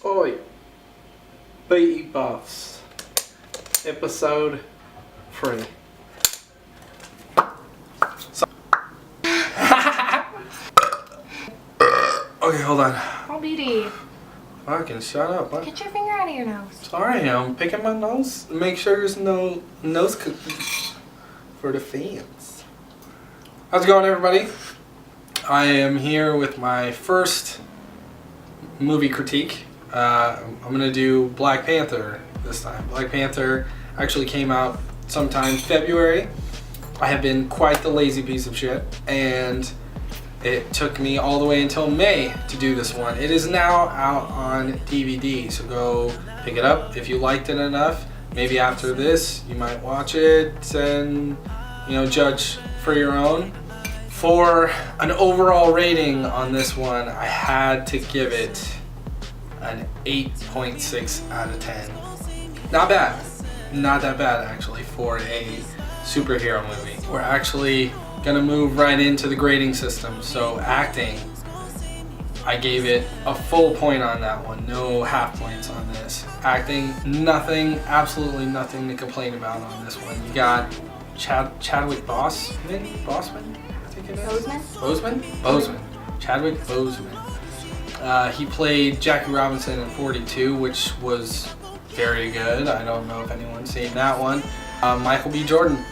Oi, Beattie Buffs, episode 3. Okay, hold on. Oh, Beattie. Fucking shut up. What? Get your finger out of your nose. Sorry, I'm picking my nose. Make sure there's no nose cookies for the fans. How's it going, everybody? I am here with my first movie critique. I'm gonna do Black Panther this time. Black Panther actually came out sometime February. I have been quite the lazy piece of shit, and it took me all the way until May to do this one. It is now out on DVD, so go pick it up if you liked it enough. Maybe after this, you might watch it and, judge for your own. For an overall rating on this one, I had to give it an 8.6 out of 10. Not bad. Not that bad, actually, for a superhero movie. We're actually gonna move right into the grading system. So acting, I gave it a full point on that one. No half points on this. Acting, nothing, absolutely nothing to complain about on this one. You got Chadwick Boseman, I think it is. Boseman. Chadwick Boseman. He played Jackie Robinson in 42, which was very good. I don't know if anyone's seen that one. Michael B. Jordan.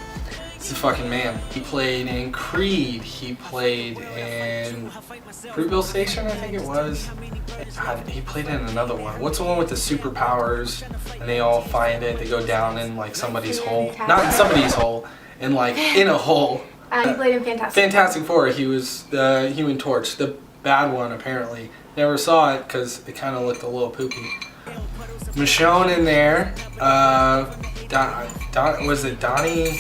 He's a fucking man. He played in Creed. He played in Fruitville Station, I think it was. God, he played in another one. What's the one with the superpowers and they all find it? They go down in like somebody's hole. Not in somebody's hole, in a hole. He played in Fantastic Four. He was the Human Torch, the bad one apparently. Never saw it because it kind of looked a little poopy. Michonne in there. Was it Donnie?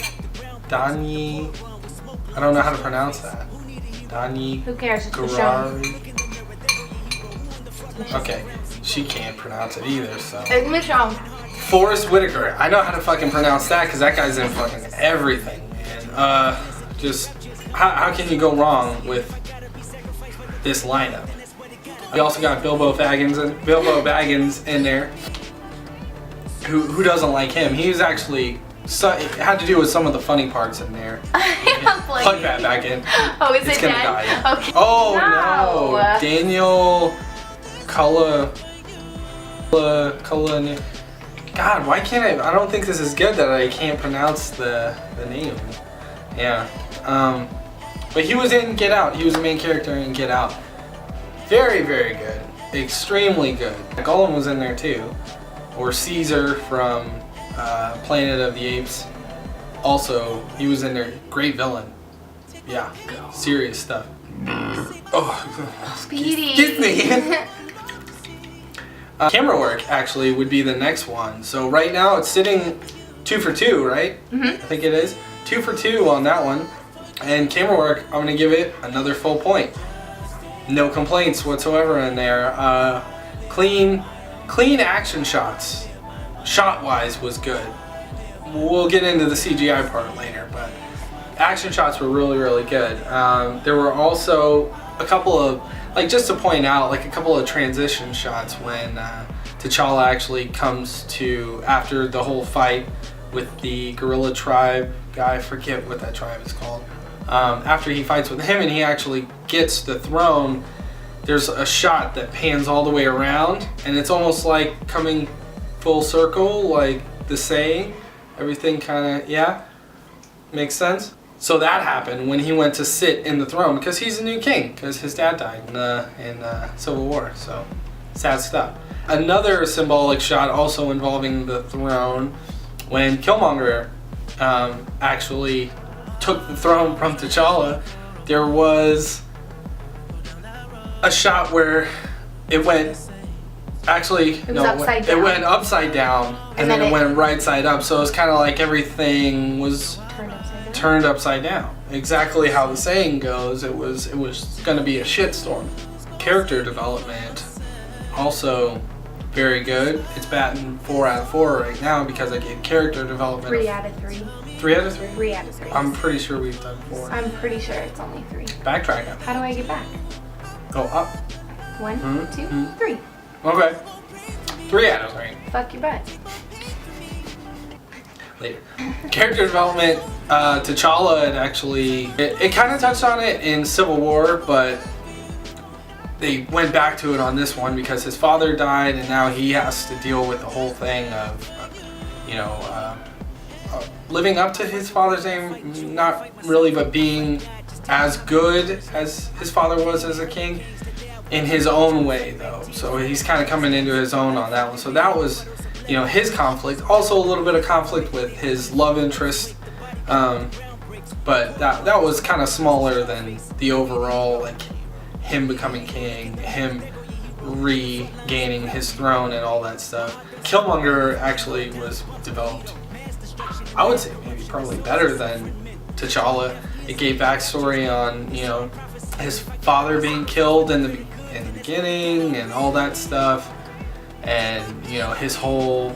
I don't know how to pronounce that. Donnie. Who cares? It's Michonne. Okay, she can't pronounce it either, so. It's Michonne. Forrest Whitaker. I know how to fucking pronounce that because that guy's in fucking everything, man. Just how can you go wrong with this lineup? We also got Bilbo Baggins in there. Who doesn't like him? He was actually. So it had to do with some of the funny parts in there. Plug that back in. Oh, is it's it gonna dead? die, yeah. Okay. Oh no. Daniel Cullen. God, why can't I don't think this is good that I can't pronounce the name. Yeah. But he was in Get Out. He was the main character in Get Out. Very, very good. Extremely good. Gollum was in there too. Or Caesar from Planet of the Apes. Also, he was in there. Great villain. Yeah, serious stuff. Oh, Speedy. Excuse me. Camera work actually would be the next one. So right now it's sitting 2 for 2, right? I think it is 2 for 2 on that one. And camera work, I'm gonna give it another full point. No complaints whatsoever in there. Clean action shots. Shot-wise was good. We'll get into the CGI part later, but action shots were really, really good. There were also a couple of, just to point out, a couple of transition shots when T'Challa actually comes to, after the whole fight with the gorilla tribe guy, I forget what that tribe is called. After he fights with him and he actually gets the throne, there's a shot that pans all the way around, and it's almost like coming full circle, like the saying. Everything kind of, makes sense. So that happened when he went to sit in the throne because he's a new king because his dad died in Civil War. So sad stuff. Another symbolic shot also involving the throne when Killmonger actually took the throne from T'Challa. There was a shot where it went. Actually, it went upside down and then it went right side up. So it's kind of like everything was turned upside down. Exactly how the saying goes. It was going to be a shitstorm. Character development also very good. It's batting 4 out of 4 right now because I gave character development 3 out of 3. 3 out of 3? 3 out of 3. I'm pretty sure we've done 4. I'm pretty sure it's only 3. Backtrack up. How do I get back? Go up. 1, 2, 3. Okay. 3 out of 3. Fuck your butt. Later. Character development, T'Challa, it kind of touched on it in Civil War, but they went back to it on this one because his father died and now he has to deal with the whole thing of, living up to his father's name, not really, but being as good as his father was as a king in his own way, though. So he's kind of coming into his own on that one. So that was, his conflict. Also a little bit of conflict with his love interest, but that was kind of smaller than the overall, like, him becoming king, him regaining his throne and all that stuff. Killmonger actually was developed, I would say maybe probably better than T'Challa. It gave backstory on, his father being killed in the beginning and all that stuff, and his whole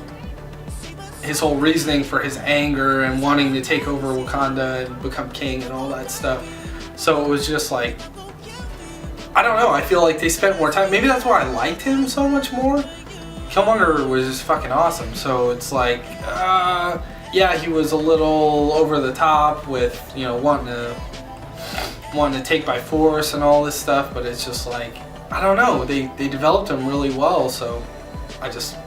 reasoning for his anger and wanting to take over Wakanda and become king and all that stuff. So it was just like, I don't know, I feel like they spent more time. Maybe that's why I liked him so much more. Killmonger was just fucking awesome. So it's like, yeah, he was a little over the top with, wanting to take by force and all this stuff, but it's just like, I don't know, they developed him really well, so I just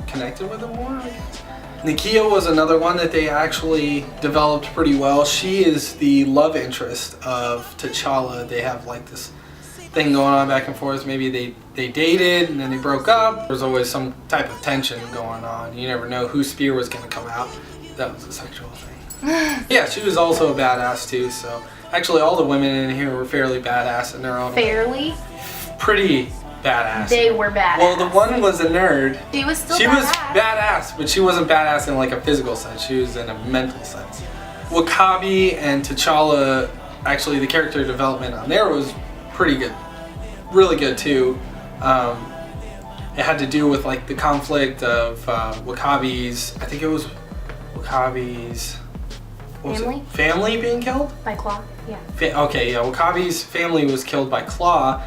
connected with him more, I guess. Nakia was another one that they actually developed pretty well. She is the love interest of T'Challa. They have like this thing going on back and forth. Maybe they dated and then they broke up. There's always some type of tension going on. You never know whose spear was going to come out. That was a sexual thing. Yeah, she was also a badass too, so actually all the women in here were fairly badass in their own way. Fairly? Pretty badass. They were badass. Well, the one was a nerd. She was still She badass. was badass, but she wasn't badass in like a physical sense. She was in a mental sense. Wakabi and T'Challa, actually the character development on there was pretty good. Really good too. It had to do with like the conflict of Wakabi's, I think it was Wakabi's family being killed? By Claw, yeah. Okay, yeah, Wakabi's family was killed by Claw.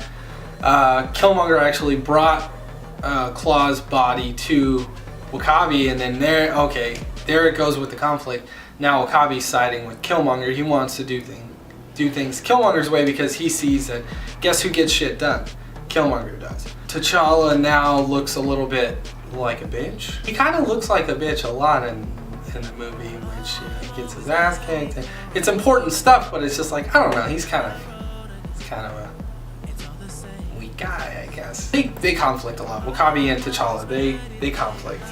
Killmonger actually brought Claw's body to Wakabi, and then there it goes with the conflict. Now Wakabi's siding with Killmonger. He wants to do things Killmonger's way because he sees that, guess who gets shit done? Killmonger does. T'Challa now looks a little bit like a bitch. He kind of looks like a bitch a lot in the movie, which he gets his ass kicked. And it's important stuff, but it's just like, I don't know, he's kind of a weak guy, I guess. They conflict a lot. Wakabi and T'Challa, they conflict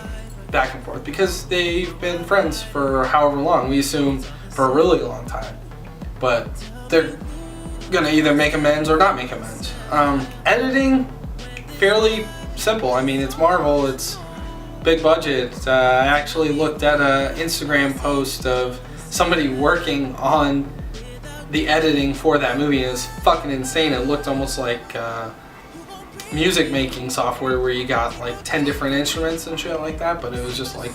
back and forth because they've been friends for however long. We assume for a really long time. But they're gonna either make amends or not make amends. Editing, fairly simple. I mean, it's Marvel, it's big budget. I actually looked at an Instagram post of somebody working on the editing for that movie, and it was fucking insane. It looked almost like music making software where you got like 10 different instruments and shit like that, but it was just like,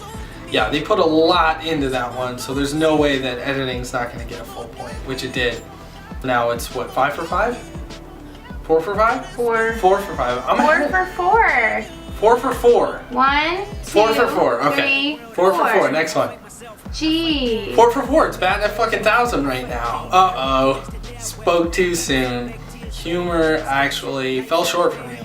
yeah, they put a lot into that one, so there's no way that editing's not going to get a full point, which it did. Now it's what, 5 for 5? 4 for 5? 4. 4 for 5. I'm 4 for 4. 4 for 4. 1, 2, 4 for 4. Okay. 3, 4 for 4. Next one. Gee. 4 for 4. It's batting at fucking 1,000 right now. Uh-oh. Spoke too soon. Humor actually fell short for me.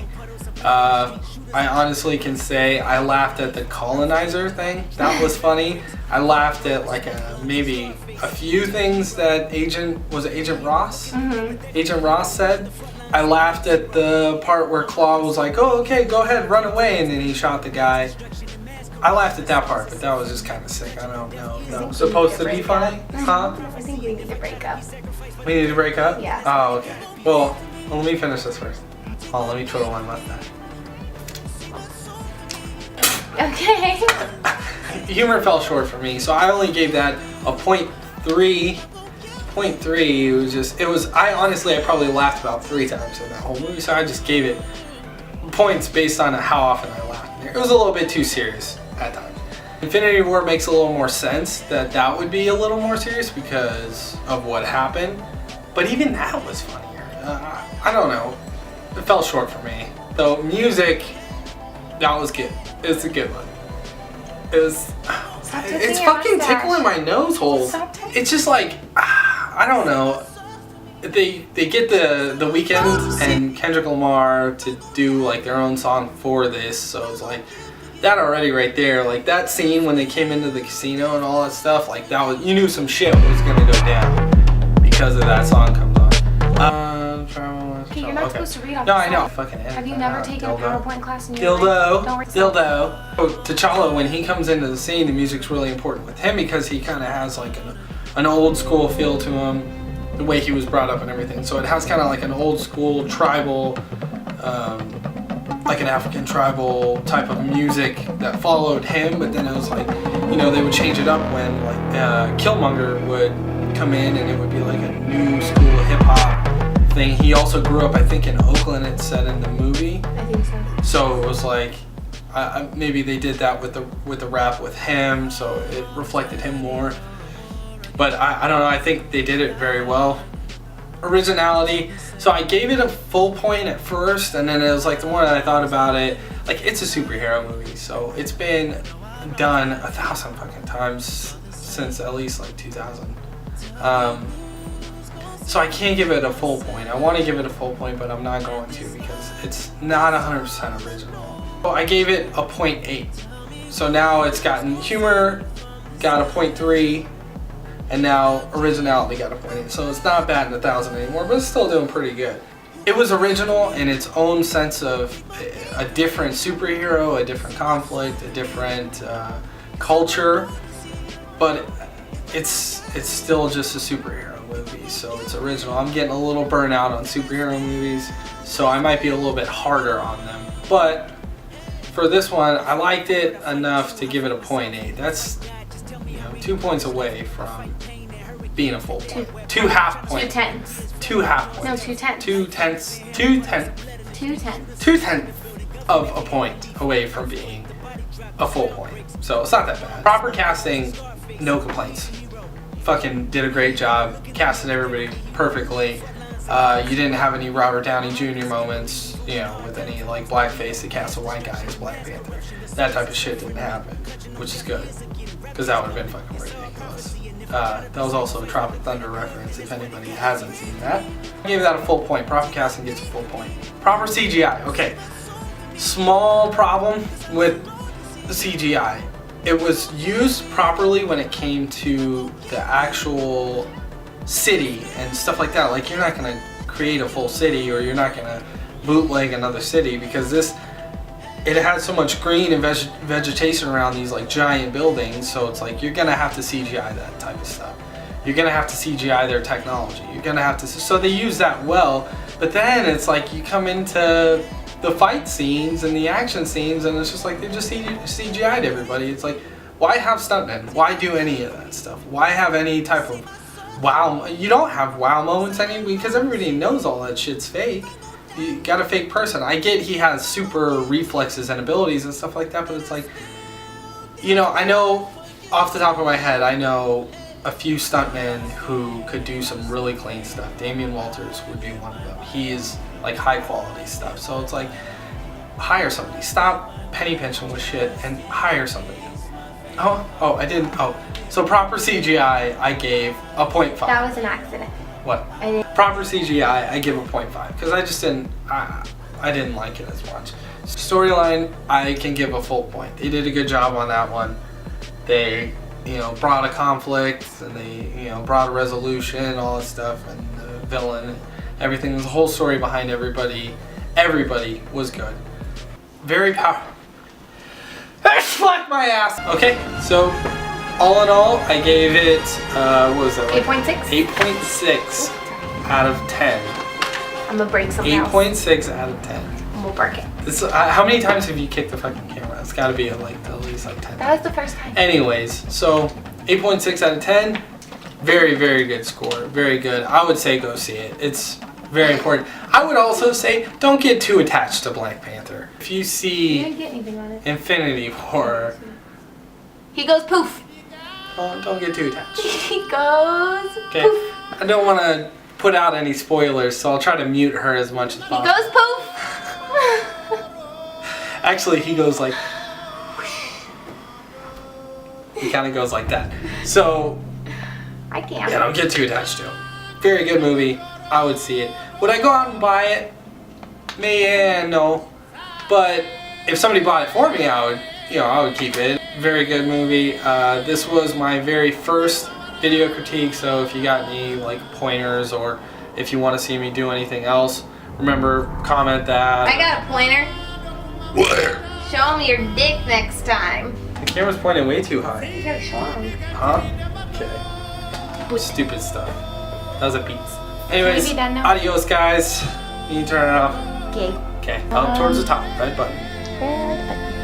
I honestly can say I laughed at the colonizer thing. That was funny. I laughed at like maybe a few things that Agent Ross? Mm-hmm. Agent Ross said. I laughed at the part where Claw was like, oh, okay, go ahead, run away, and then he shot the guy. I laughed at that part, but that was just kind of sick. I don't know. No. Supposed to be funny? Huh? I think we need to break up. We need to break up? Yeah. Oh, okay. Well, let me finish this first. Oh, let me twiddle my mustache. Okay. Humor fell short for me, so I only gave that a 0.3. 0.3. I probably laughed about 3 times in that whole movie, so I just gave it points based on how often I laughed. It was a little bit too serious at times. Infinity War makes a little more sense that would be a little more serious because of what happened, but even that was funnier. I don't know. It fell short for me. Though music, That was good. It's a good one. It's your fucking mustache. tickling my nose hole. Stop tickling. It's just like, I don't know. They get the Weeknd and Kendrick Lamar to do like their own song for this, so it's like that already right there. Like that scene when they came into the casino and all that stuff, like that was, you knew some shit was gonna go down because of that song comes on. Okay, you're not supposed to read off No, the I know. side. Fucking Have you never taken a PowerPoint class in your life? Don't Dildo. Oh, T'Challa, when he comes into the scene, the music's really important with him because he kind of has like an old school feel to him, the way he was brought up and everything. So it has kind of like an old school tribal, like an African tribal type of music that followed him. But then it was like, you know, they would change it up when like Killmonger would come in and it would be like a new school hip hop thing. He also grew up, I think, in Oakland. It's said in the movie. I think so. So it was like, maybe they did that with the rap with him, so it reflected him more. But I don't know. I think they did it very well. Originality. So I gave it a full point at first, and then it was like the more that I thought about it, like it's a superhero movie, so it's been done 1,000 fucking times since at least like 2000. So I can't give it a full point. I want to give it a full point, but I'm not going to because it's not 100% original. So I gave it a 0.8. So now it's gotten humor, got a 0.3, and now originality got a 0.8. So it's not bad in 1,000 anymore, but it's still doing pretty good. It was original in its own sense of a different superhero, a different conflict, a different culture, but it's still just a superhero movie, so it's original. I'm getting a little burnt out on superhero movies, so I might be a little bit harder on them. But for this one, I liked it enough to give it a 0.8. That's 2 points away from being a full point. 2 half points. 2 tenths. 2 half points. No, 2 tenths. 2 tenths. 2 tenths. 2 tenths. 2 tenths of a point away from being a full point. So it's not that bad. Proper casting, no complaints. Fucking did a great job. Casted everybody perfectly. You didn't have any Robert Downey Jr. moments, with any like blackface to cast a white guy as Black Panther. That type of shit didn't happen, which is good, because that would have been fucking ridiculous. That was also a Tropic Thunder reference, if anybody hasn't seen that. I gave that a full point. Proper casting gets a full point. Proper CGI. Okay. Small problem with the CGI. It was used properly when it came to the actual city and stuff like that. Like, you're not going to create a full city, or you're not going to bootleg another city, because it has so much green and vegetation around these like giant buildings, so it's like you're going to have to CGI that type of stuff. You're going to have to CGI their technology. You're going to have to, so they use that well, but then it's like you come into the fight scenes and the action scenes, and it's just like they just CGI'd everybody. It's like, why have stuntmen? Why do any of that stuff? Why have any type of wow? You don't have wow moments anyway, because everybody knows all that shit's fake. You got a fake person. I get he has super reflexes and abilities and stuff like that, but it's like, I know off the top of my head, I know a few stuntmen who could do some really clean stuff. Damian Walters would be one of them. He is like high quality stuff. So it's like, hire somebody. Stop penny pinching with shit and hire somebody. I didn't. So proper CGI, I gave a 0.5. That was an accident. What? Proper CGI, I give a 0.5 because I just didn't. I didn't like it as much. Storyline, I can give a full point. They did a good job on that one. They, brought a conflict, and they, brought a resolution, all that stuff, and the villain, and everything. There's a whole story behind everybody. Everybody was good. Very powerful. Fuck my ass. Okay, so all in all, I gave it, what was that? 8.6? 8.6 out of 10. I'm gonna break something else. 8.6 out of 10. And we'll break it. This, how many times have you kicked the fucking camera? It's gotta be at least 10. That was the first time. Anyways, so 8.6 out of 10. Very, very good score. Very good. I would say go see it. It's very important. I would also say don't get too attached to Black Panther. If you see You didn't get anything on it. Infinity War, He goes poof. don't get too attached. He goes Okay. poof. I don't want to put out any spoilers, so I'll try to mute her as much as He possible. goes poof. Actually, he goes like, he kind of goes like that. So, I can't. yeah, don't get too attached to it. Very good movie. I would see it. Would I go out and buy it? No. But if somebody bought it for me, I would keep it. Very good movie. This was my very first video critique, so if you got any like pointers or if you want to see me do anything else, remember, comment that. I got a pointer. Where? Show him your dick next time. The camera's pointing way too high. You gotta show him. Huh? Okay. Stupid stuff. That was a beat. Anyways, Can we be done now? adios guys. You can turn it off. Okay. Okay, up towards the top, red button. Red button.